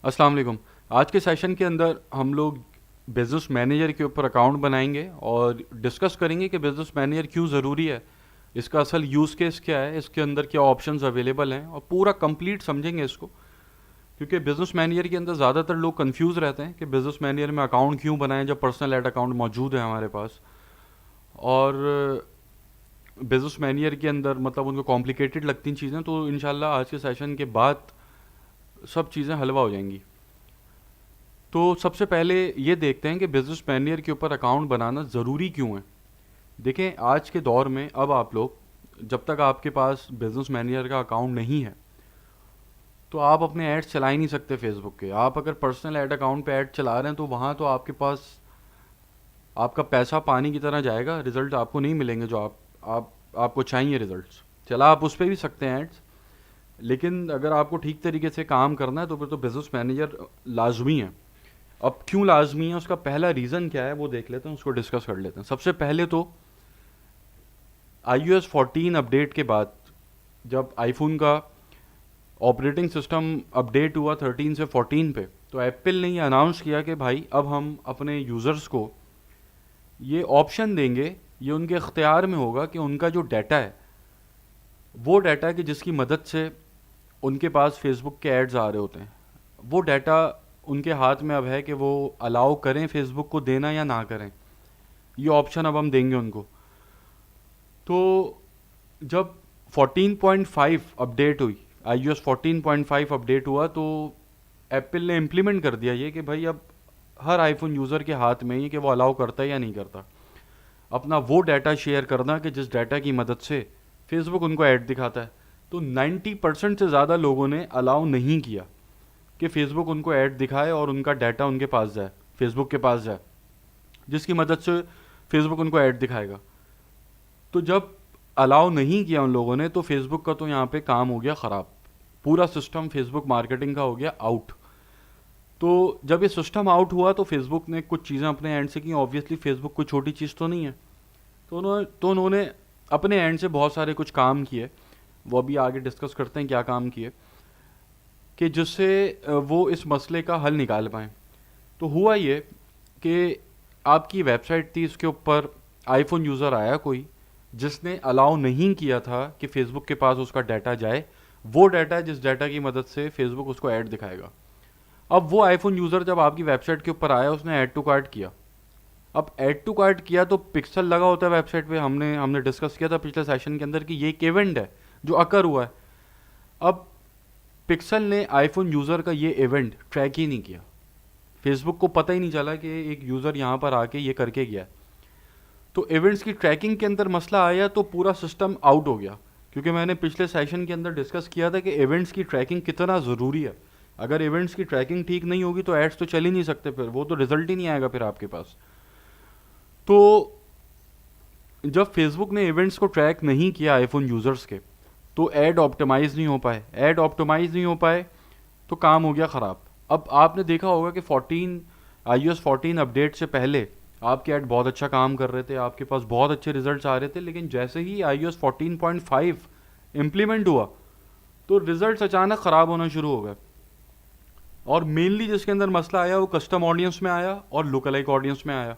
अस्सलाम वालेकुम। आज के सेशन के अंदर हम लोग बिज़नेस मैनेजर के ऊपर अकाउंट बनाएंगे और डिस्कस करेंगे कि बिज़नेस मैनेजर क्यों ज़रूरी है, इसका असल यूज़ केस क्या है, इसके अंदर क्या ऑप्शंस अवेलेबल हैं और पूरा कंप्लीट समझेंगे इसको। क्योंकि बिज़नेस मैनेजर के अंदर ज़्यादातर लोग कंफ्यूज रहते हैं कि बिज़नेस मैनेजर में अकाउंट क्यों बनाएं जब पर्सनल ऐड अकाउंट मौजूद है हमारे पास। और बिज़नेस मैनेजर के अंदर मतलब उनको कॉम्प्लिकेटेड लगती हैं चीज़ें, तो इंशाल्लाह आज के सेशन के बाद सब चीज़ें हलवा हो जाएंगी। तो सबसे पहले ये देखते हैं कि बिजनेस मैनेजर के ऊपर अकाउंट बनाना ज़रूरी क्यों है। देखें, आज के दौर में अब आप लोग, जब तक आपके पास बिजनेस मैनेजर का अकाउंट नहीं है तो आप अपने एड्स चला ही नहीं सकते फेसबुक के। आप अगर पर्सनल ऐड अकाउंट पे ऐड चला रहे हैं तो वहाँ तो आपके पास आपका पैसा पानी की तरह जाएगा, रिजल्ट आपको नहीं मिलेंगे जो आपको चाहिए रिजल्ट्स। चला आप उस पर भी सकते हैं एड्स, लेकिन अगर आपको ठीक तरीके से काम करना है तो फिर तो बिजनेस मैनेजर लाजमी है। अब क्यों लाजमी है, उसका पहला रीज़न क्या है वो देख लेते हैं, उसको डिस्कस कर लेते हैं। सबसे पहले तो iOS 14 अपडेट के बाद जब आईफोन का ऑपरेटिंग सिस्टम अपडेट हुआ 13 से 14 पे, तो एप्पल ने ये अनाउंस किया कि भाई अब हम अपने यूज़र्स को ये ऑप्शन देंगे, ये उनके इख्तियार में होगा कि उनका जो डाटा है वो डाटा कि जिसकी मदद से उनके पास फेसबुक के एड्स आ रहे होते हैं, वो डाटा उनके हाथ में अब है कि वो अलाउ करें फेसबुक को देना या ना करें। ये ऑप्शन अब हम देंगे उनको। तो जब 14.5 अपडेट हुई, iOS 14.5 अपडेट हुआ, तो एप्पल ने इम्प्लीमेंट कर दिया ये कि भाई अब हर आईफोन यूज़र के हाथ में ये कि वो अलाउ करता है या नहीं करता अपना वो डाटा शेयर करना कि जिस डाटा की मदद से फेसबुक उनको ऐड दिखाता है। तो 90% से ज़्यादा लोगों ने अलाउ नहीं किया कि फेसबुक उनको ऐड दिखाए और उनका डाटा उनके पास जाए, फेसबुक के पास जाए, जिसकी मदद से फेसबुक उनको ऐड दिखाएगा। तो जब अलाउ नहीं किया उन लोगों ने तो फेसबुक का तो यहाँ पे काम हो गया ख़राब, पूरा सिस्टम फेसबुक मार्केटिंग का हो गया आउट। तो जब ये सिस्टम आउट हुआ तो फेसबुक ने कुछ चीज़ें अपने एंड से की। ऑब्वियसली फेसबुक कोई छोटी चीज़ तो नहीं है, तो उन्होंने अपने एंड से बहुत सारे कुछ काम किए, वो अभी आगे डिस्कस करते हैं क्या काम किए, कि जिससे वो इस मसले का हल निकाल पाएँ। तो हुआ ये कि आपकी वेबसाइट थी, इसके ऊपर आईफोन यूज़र आया कोई जिसने अलाउ नहीं किया था कि फेसबुक के पास उसका डाटा जाए, वो डाटा जिस डाटा की मदद से फेसबुक उसको ऐड दिखाएगा। अब वो आईफोन यूज़र जब आपकी वेबसाइट के ऊपर आया, उसने ऐड टू कार्ट किया। अब ऐड टू कार्ट किया तो पिक्सल लगा होता है वेबसाइट पे, हमने हमने डिस्कस किया था पिछले सेशन के अंदर कि ये एक इवेंट है जो अकर हुआ है। अब पिक्सल ने आईफोन यूज़र का ये इवेंट ट्रैक ही नहीं किया, फेसबुक को पता ही नहीं चला कि एक यूज़र यहाँ पर आके ये करके गया। तो इवेंट्स की ट्रैकिंग के अंदर मसला आया तो पूरा सिस्टम आउट हो गया। क्योंकि मैंने पिछले सेशन के अंदर डिस्कस किया था कि इवेंट्स की ट्रैकिंग कितना ज़रूरी है। अगर इवेंट्स की ट्रैकिंग ठीक नहीं होगी तो एड्स तो चल ही नहीं सकते, फिर वो तो रिजल्ट ही नहीं आएगा फिर आपके पास। तो जब फेसबुक ने इवेंट्स को ट्रैक नहीं किया आईफोन यूज़र्स के, तो ऐड ऑप्टिमाइज़ नहीं हो पाए। ऐड ऑप्टिमाइज़ नहीं हो पाए तो काम हो गया ख़राब। अब आपने देखा होगा कि 14 iOS 14 अपडेट से पहले आपके ऐड बहुत अच्छा काम कर रहे थे, आपके पास बहुत अच्छे रिजल्ट्स आ रहे थे, लेकिन जैसे ही iOS 14.5 इम्प्लीमेंट हुआ तो रिजल्ट्स अचानक ख़राब होना शुरू हो गए। और मेनली जिसके अंदर मसला आया वो कस्टम ऑडियंस में आया और लुकलाइक ऑडियंस में आया।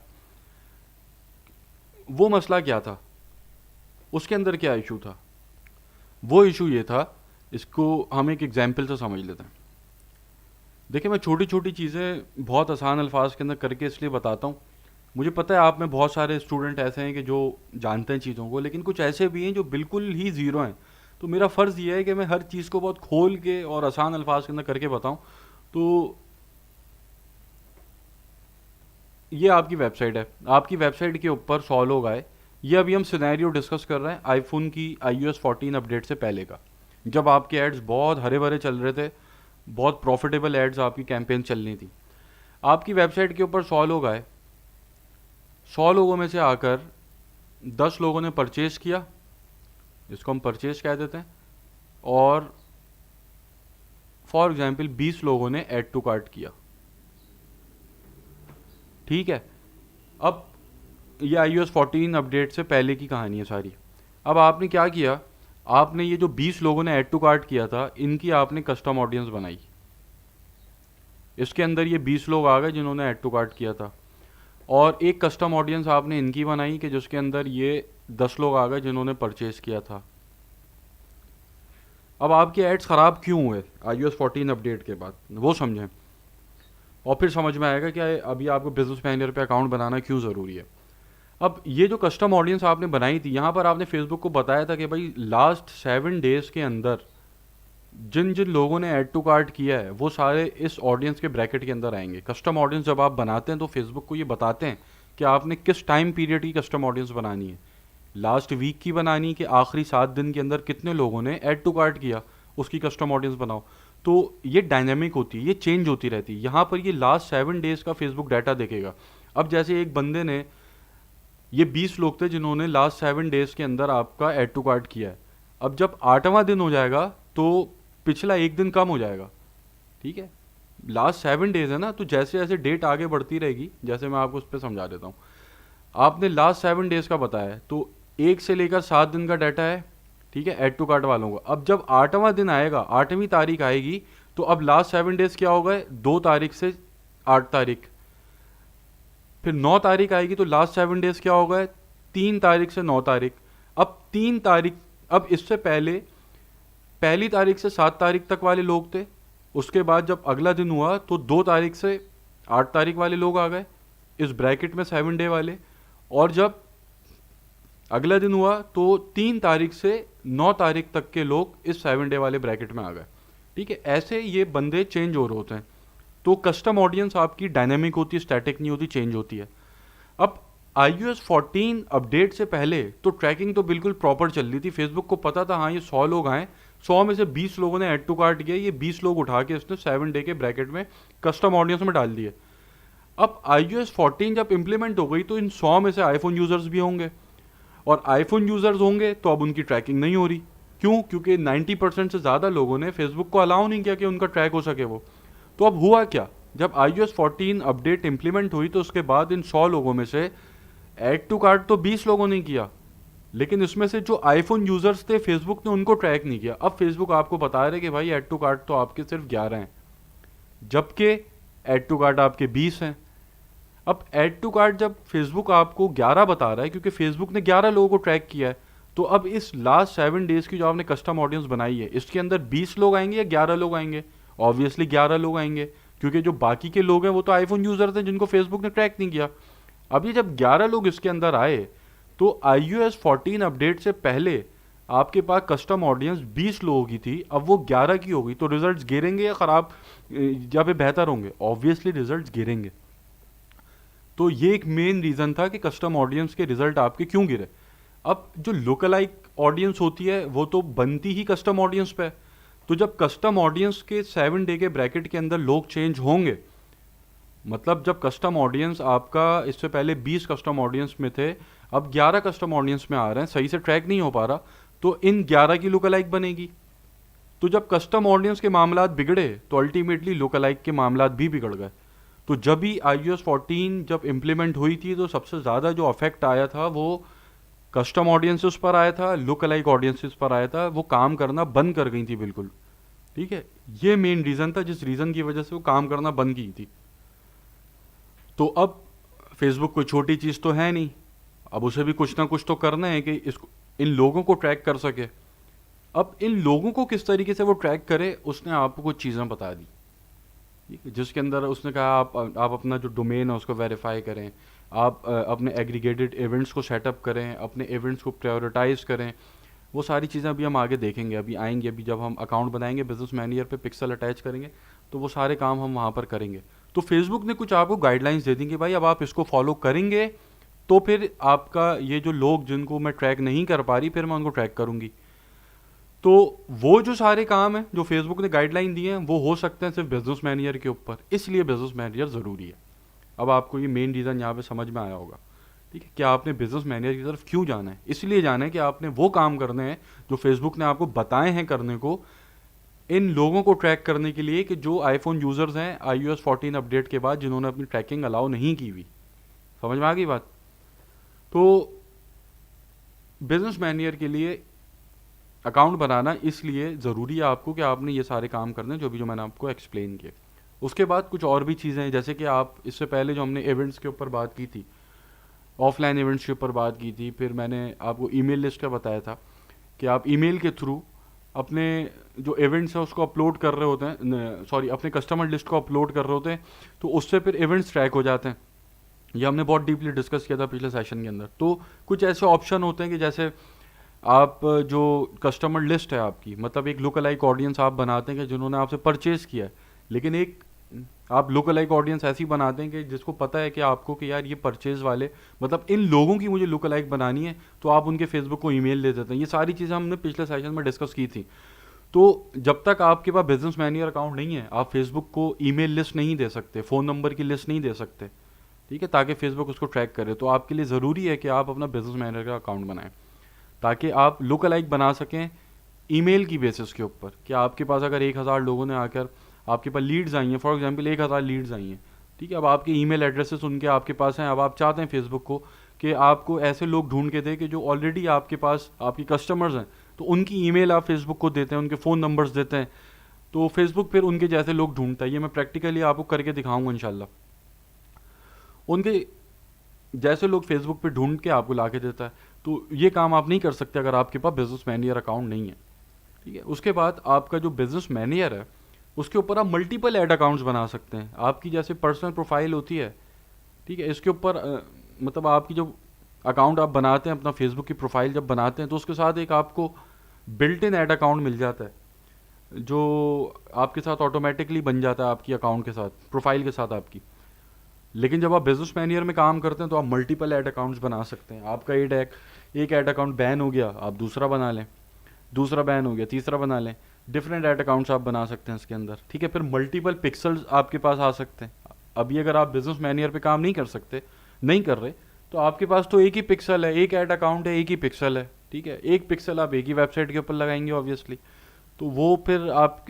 वो मसला क्या था, उसके अंदर क्या इशू था? वो इशू ये था, इसको हम एक एग्जाम्पल से समझ लेते हैं। देखिए, मैं छोटी छोटी चीज़ें बहुत आसान अल्फाज के अंदर करके इसलिए बताता हूँ। मुझे पता है आप में बहुत सारे स्टूडेंट ऐसे हैं कि जो जानते हैं चीज़ों को, लेकिन कुछ ऐसे भी हैं जो बिल्कुल ही ज़ीरो हैं। तो मेरा फ़र्ज़ ये है कि मैं हर चीज़ को बहुत खोल के और आसान अल्फाज के अंदर करके बताऊँ। तो ये आपकी वेबसाइट है, आपकी वेबसाइट के ऊपर 100 लोग आए। ये अभी हम सिनेरियो डिस्कस कर रहे हैं आईफोन की iOS 14 अपडेट से पहले का, जब आपके एड्स बहुत हरे भरे चल रहे थे, बहुत प्रॉफिटेबल एड्स आपकी कैंपेन चल रही थी। आपकी वेबसाइट के ऊपर 100 लोग आए, 100 लोगों में से आकर 10 लोगों ने परचेज़ किया, जिसको हम परचेज़ कह देते हैं, और फॉर एग्जांपल 20 लोगों ने ऐड टू कार्ट किया। ठीक है, अब ये iOS 14 अपडेट से पहले की कहानी है सारी। अब आपने क्या किया, आपने ये जो 20 लोगों ने ऐड टू कार्ट किया था, इनकी आपने कस्टम ऑडियंस बनाई। इसके अंदर ये 20 लोग आ गए जिन्होंने ऐड टू कार्ट किया था, और एक कस्टम ऑडियंस आपने इनकी बनाई कि जिसके अंदर ये 10 लोग आ गए जिन्होंने परचेज किया था। अब आपके एड्स ख़राब क्यों हुए iOS 14 अपडेट के बाद, वो समझें, और फिर समझ में आएगा कि अभी आपको बिजनेस मैनेजर पे अकाउंट बनाना क्यों ज़रूरी है। अब ये जो कस्टम ऑडियंस आपने बनाई थी, यहाँ पर आपने फेसबुक को बताया था कि भाई लास्ट 7 डेज़ के अंदर जिन जिन लोगों ने ऐड टू कार्ट किया है वो सारे इस ऑडियंस के ब्रैकेट के अंदर आएंगे। कस्टम ऑडियंस जब आप बनाते हैं तो फेसबुक को ये बताते हैं कि आपने किस टाइम पीरियड की कस्टम ऑडियंस बनानी है, लास्ट वीक की बनानी कि आखिरी 7 दिन के अंदर कितने लोगों ने ऐड टू कार्ट किया, उसकी कस्टम ऑडियंस बनाओ। तो ये डायनेमिक होती है, ये चेंज होती रहती है। यहाँ पर ये लास्ट 7 डेज़ का फेसबुक डाटा देखेगा। अब जैसे एक बंदे ने, ये 20 लोग थे जिन्होंने लास्ट 7 डेज़ के अंदर आपका ऐड टू कार्ट किया है। अब जब 8वां दिन हो जाएगा तो पिछला एक दिन कम हो जाएगा, ठीक है। लास्ट 7 डेज़ है ना, तो जैसे जैसे डेट आगे बढ़ती रहेगी, जैसे मैं आपको उस पर समझा देता हूँ। आपने लास्ट 7 डेज़ का बताया है तो 1 से लेकर 7 दिन का डाटा है, ठीक है, ऐड टू कार्ट वालों का। अब जब 8वां दिन आएगा, 8वीं तारीख आएगी, तो अब लास्ट 7 डेज़ क्या हो गए, 2 तारीख से 8 तारीख। फिर 9 तारीख आएगी तो लास्ट 7 डेज़ क्या हो गए, 3 तारीख से 9 तारीख। अब 3 तारीख, अब इससे पहले पहली तारीख से 7 तारीख तक वाले लोग थे, उसके बाद जब अगला दिन हुआ तो 2 तारीख से 8 तारीख वाले लोग आ गए इस ब्रैकेट में 7 डे वाले, और जब अगला दिन हुआ तो 3 तारीख से 9 तारीख तक के लोग इस 7 डे वाले ब्रैकेट में आ गए, ठीक है। ऐसे ये बंदे चेंज हो रहे होते हैं। तो कस्टम ऑडियंस आपकी डायनेमिक होती है, स्टैटिक नहीं होती, चेंज होती है। अब iOS 14 अपडेट से पहले तो ट्रैकिंग तो बिल्कुल प्रॉपर चल रही थी, फेसबुक को पता था हाँ ये 100 लोग आए, 100 में से 20 लोगों ने ऐड टू कार्ट किया, ये 20 लोग उठा के इसने 7 डे के ब्रैकेट में कस्टम ऑडियंस में डाल दिए। अब iOS 14 जब इंप्लीमेंट हो गई तो इन 100 में से आईफोन यूजर्स भी होंगे, और आईफोन यूजर्स होंगे तो अब उनकी ट्रैकिंग नहीं हो रही। क्यों? क्योंकि 90% से ज़्यादा लोगों ने फेसबुक को अलाउ नहीं किया कि उनका ट्रैक हो सके वो। तो अब हुआ क्या, जब iOS 14 अपडेट इंप्लीमेंट हुई तो उसके बाद इन 100 लोगों में से ऐड टू कार्ट तो 20 लोगों ने किया, लेकिन इसमें से जो आईफोन यूजर्स थे फेसबुक ने उनको ट्रैक नहीं किया। अब फेसबुक आपको बता रहे कि भाई ऐड टू कार्ट तो आपके सिर्फ 11 हैं, जबकि ऐड टू कार्ट आपके 20 हैं। अब ऐड टू कार्ट जब फेसबुक आपको 11 बता रहा है क्योंकि फेसबुक ने 11 लोगों को ट्रैक किया है, तो अब इस लास्ट 7 डेज की जो आपने कस्टम ऑडियंस बनाई है इसके अंदर 20 लोग आएंगे या 11 लोग आएंगे? ऑब्वियसली 11 लोग आएंगे, क्योंकि जो बाकी के लोग हैं वो तो आईफोन यूजर थे जिनको फेसबुक ने ट्रैक नहीं किया। अब ये जब 11 लोग इसके अंदर आए तो iOS 14 अपडेट से पहले आपके पास कस्टम ऑडियंस 20 लोगों की थी, अब वो 11 की हो गई। तो रिजल्ट्स गिरेंगे या खराब या फिर बेहतर होंगे? ऑब्वियसली रिजल्ट्स गिरेंगे। तो ये एक मेन रीज़न था कि कस्टम ऑडियंस के रिजल्ट आपके क्यों गिरे। अब जो लोकलाइक ऑडियंस होती है वो तो बनती ही कस्टम ऑडियंस पे है। तो जब कस्टम ऑडियंस के 7 डे के ब्रैकेट के अंदर लोग चेंज होंगे, मतलब जब कस्टम ऑडियंस आपका इससे पहले 20 कस्टम ऑडियंस में थे, अब 11 कस्टम ऑडियंस में आ रहे हैं, सही से ट्रैक नहीं हो पा रहा, तो इन 11 की लोकलाइक बनेगी। तो जब कस्टम ऑडियंस के मामलात बिगड़े तो अल्टीमेटली लोकलाइक के मामलात भी बिगड़ गए। तो जब भी iOS 14 जब इम्प्लीमेंट हुई थी तो सबसे ज़्यादा जो अफेक्ट आया था वो कस्टम ऑडियंसेस पर आया था, लुक-अलाइक ऑडियंसेस पर आया था। वो काम करना बंद कर गई थी बिल्कुल, ठीक है। ये मेन रीज़न था जिस रीज़न की वजह से वो काम करना बंद की थी। तो अब फेसबुक कोई छोटी चीज़ तो है नहीं, अब उसे भी कुछ ना कुछ तो करना है कि इसको, इन लोगों को ट्रैक कर सके। अब इन लोगों को किस तरीके से वो ट्रैक करे, उसने आपको कुछ चीज़ें बता दी, ठीक है, जिसके अंदर उसने कहा आप अपना जो डोमेन है उसको वेरीफाई करें, आप अपने एग्रीगेटेड इवेंट्स को सेटअप करें, अपने इवेंट्स को प्रायोरिटाइज करें। वो सारी चीज़ें अभी हम आगे देखेंगे, अभी आएंगे, अभी जब हम अकाउंट बनाएंगे बिजनेस मैनेजर पे पिक्सल अटैच करेंगे तो वो सारे काम हम वहाँ पर करेंगे। तो फेसबुक ने कुछ आपको गाइडलाइंस दे दी कि भाई अब आप इसको फॉलो करेंगे तो फिर आपका ये जो लोग जिनको मैं ट्रैक नहीं कर पा रही फिर मैं उनको ट्रैक करूँगी। तो वो जो सारे काम हैं जो फेसबुक ने गाइडलाइन दिए हैं वो हो सकते हैं सिर्फ बिजनेस मैनेजर के ऊपर, इसलिए बिजनेस मैनेजर ज़रूरी है। अब आपको ये मेन रीज़न यहाँ पे समझ में आया होगा, ठीक है। क्या आपने बिजनेस मैनेजर की तरफ क्यों जाना है? इसलिए जाना है कि आपने वो काम करने हैं जो फेसबुक ने आपको बताए हैं करने को, इन लोगों को ट्रैक करने के लिए कि जो आईफोन यूज़र्स हैं iOS 14 अपडेट के बाद जिन्होंने अपनी ट्रैकिंग अलाउ नहीं की हुई। समझ में आ गई बात? तो बिजनेस मैनेजर के लिए अकाउंट बनाना इसलिए ज़रूरी है आपको कि आपने ये सारे काम करने जो मैंने आपको एक्सप्लेन किए। उसके बाद कुछ और भी चीज़ें हैं, जैसे कि आप इससे पहले जो हमने इवेंट्स के ऊपर बात की थी, ऑफलाइन इवेंट्स के ऊपर बात की थी, फिर मैंने आपको ईमेल लिस्ट का बताया था कि आप ईमेल के थ्रू अपने जो इवेंट्स हैं उसको अपलोड कर रहे होते हैं, सॉरी अपने कस्टमर लिस्ट को अपलोड कर रहे होते हैं, तो उससे फिर इवेंट्स ट्रैक हो जाते हैं। ये हमने बहुत डीपली डिस्कस किया था पिछले सेशन के अंदर। तो कुछ ऐसे ऑप्शन होते हैं कि जैसे आप जो कस्टमर लिस्ट है आपकी, मतलब एक लुक अलाइक ऑडियंस आप बनाते हैं कि जिन्होंने आपसे परचेज किया है, लेकिन एक आप लुक अलाइक ऑडियंस ऐसी बनाते हैं कि जिसको पता है कि आपको कि यार ये परचेज वाले, मतलब इन लोगों की मुझे लुक अलाइक बनानी है, तो आप उनके फेसबुक को ईमेल दे देते हैं। ये सारी चीज़ें हमने पिछले सेशन में डिस्कस की थी। तो जब तक आपके पास बिजनेस मैनेजर अकाउंट नहीं है, आप फेसबुक को ईमेल लिस्ट नहीं दे सकते, फ़ोन नंबर की लिस्ट नहीं दे सकते, ठीक है, ताकि फेसबुक उसको ट्रैक करे। तो आपके लिए ज़रूरी है कि आप अपना बिजनेस मैनेजर का अकाउंट बनाएं, ताकि आप लुक अलाइक बना सकें ईमेल की बेसिस के ऊपर। कि आपके पास अगर 1000 लोगों ने आकर आपके पास लीड्स आई हैं, फॉर एग्जांपल 1000 लीड्स आई हैं, ठीक है, अब आपके ईमेल एड्रेसेस उनके आपके पास हैं, अब आप चाहते हैं फेसबुक को कि आपको ऐसे लोग ढूंढ के दे कि जो ऑलरेडी आपके पास आपकी कस्टमर्स हैं, तो उनकी ईमेल आप फेसबुक को देते हैं, उनके फ़ोन नंबर्स देते हैं, तो फेसबुक फिर उनके जैसे लोग ढूंढता है। ये मैं प्रैक्टिकली आपको करके दिखाऊंगा इंशाल्लाह। उनके जैसे लोग फेसबुक पे ढूंढ के आपको ला के देता है। तो ये काम आप नहीं कर सकते अगर आपके पास बिजनेस मैनेजर अकाउंट नहीं है, ठीक है। उसके बाद आपका जो बिजनेस मैनेजर है उसके ऊपर आप मल्टीपल ऐड अकाउंट्स बना सकते हैं। आपकी जैसे पर्सनल प्रोफाइल होती है, ठीक है, इसके ऊपर मतलब आपकी जो अकाउंट आप बनाते हैं, अपना फेसबुक की प्रोफाइल जब बनाते हैं, तो उसके साथ एक आपको बिल्ट इन ऐड अकाउंट मिल जाता है, जो आपके साथ ऑटोमेटिकली बन जाता है आपकी अकाउंट के साथ, प्रोफाइल के साथ आपकी। लेकिन जब आप बिजनेस मैनेजर में काम करते हैं तो आप मल्टीपल ऐड अकाउंट्स बना सकते हैं। आपका एक ऐड अकाउंट बैन हो गया, आप दूसरा बना लें, दूसरा बैन हो गया, तीसरा बना लें, डिफरेंट ऐड अकाउंट्स आप बना सकते हैं इसके अंदर, ठीक है। फिर मल्टीपल पिक्सल्स आपके पास आ सकते हैं। अभी अगर आप बिजनेस मैनेजर पे काम नहीं कर सकते, नहीं कर रहे, तो आपके पास तो एक ही पिक्सल है, एक ऐड अकाउंट है, एक ही पिक्सल है, ठीक है। एक पिक्सल आप एक ही वेबसाइट के ऊपर लगाएंगे ऑब्वियसली। तो वो फिर आप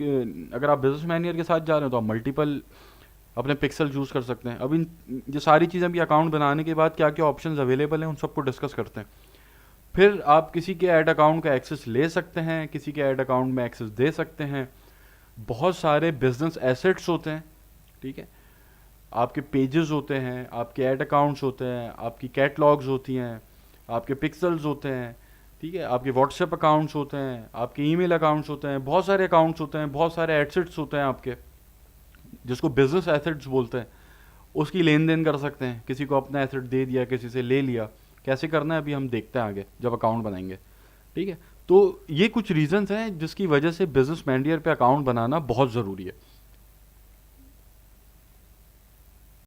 अगर आप बिजनेस मैनेजर के साथ जा रहे हो तो आप मल्टीपल अपने पिक्सल चूज़ कर सकते हैं। अब इन ये सारी चीज़ें भी अकाउंट बनाने के बाद क्या क्या ऑप्शंस अवेलेबल हैं उन सबको डिस्कस करते हैं। फिर आप किसी के ऐड अकाउंट का एक्सेस ले सकते हैं, किसी के ऐड अकाउंट में एक्सेस दे सकते हैं। बहुत सारे बिजनेस एसेट्स होते हैं, ठीक है। आपके पेजेस होते हैं, आपके ऐड अकाउंट्स होते हैं, आपकी कैटलॉग्स होती हैं, आपके पिक्सल्स होते हैं, ठीक है, आपके व्हाट्सएप अकाउंट्स होते हैं, आपके ईमेल अकाउंट्स होते हैं, बहुत सारे अकाउंट्स होते हैं, बहुत सारे एसेट्स होते हैं आपके, जिसको बिजनेस एसेट्स बोलते हैं। उसकी लेन देन कर सकते हैं, किसी को अपना एसेट दे दिया, किसी से ले लिया, कैसे करना है अभी हम देखते हैं आगे जब अकाउंट बनाएंगे, ठीक है। तो ये कुछ रीजंस हैं जिसकी वजह से बिजनेस मैनेजर पे अकाउंट बनाना बहुत ज़रूरी है।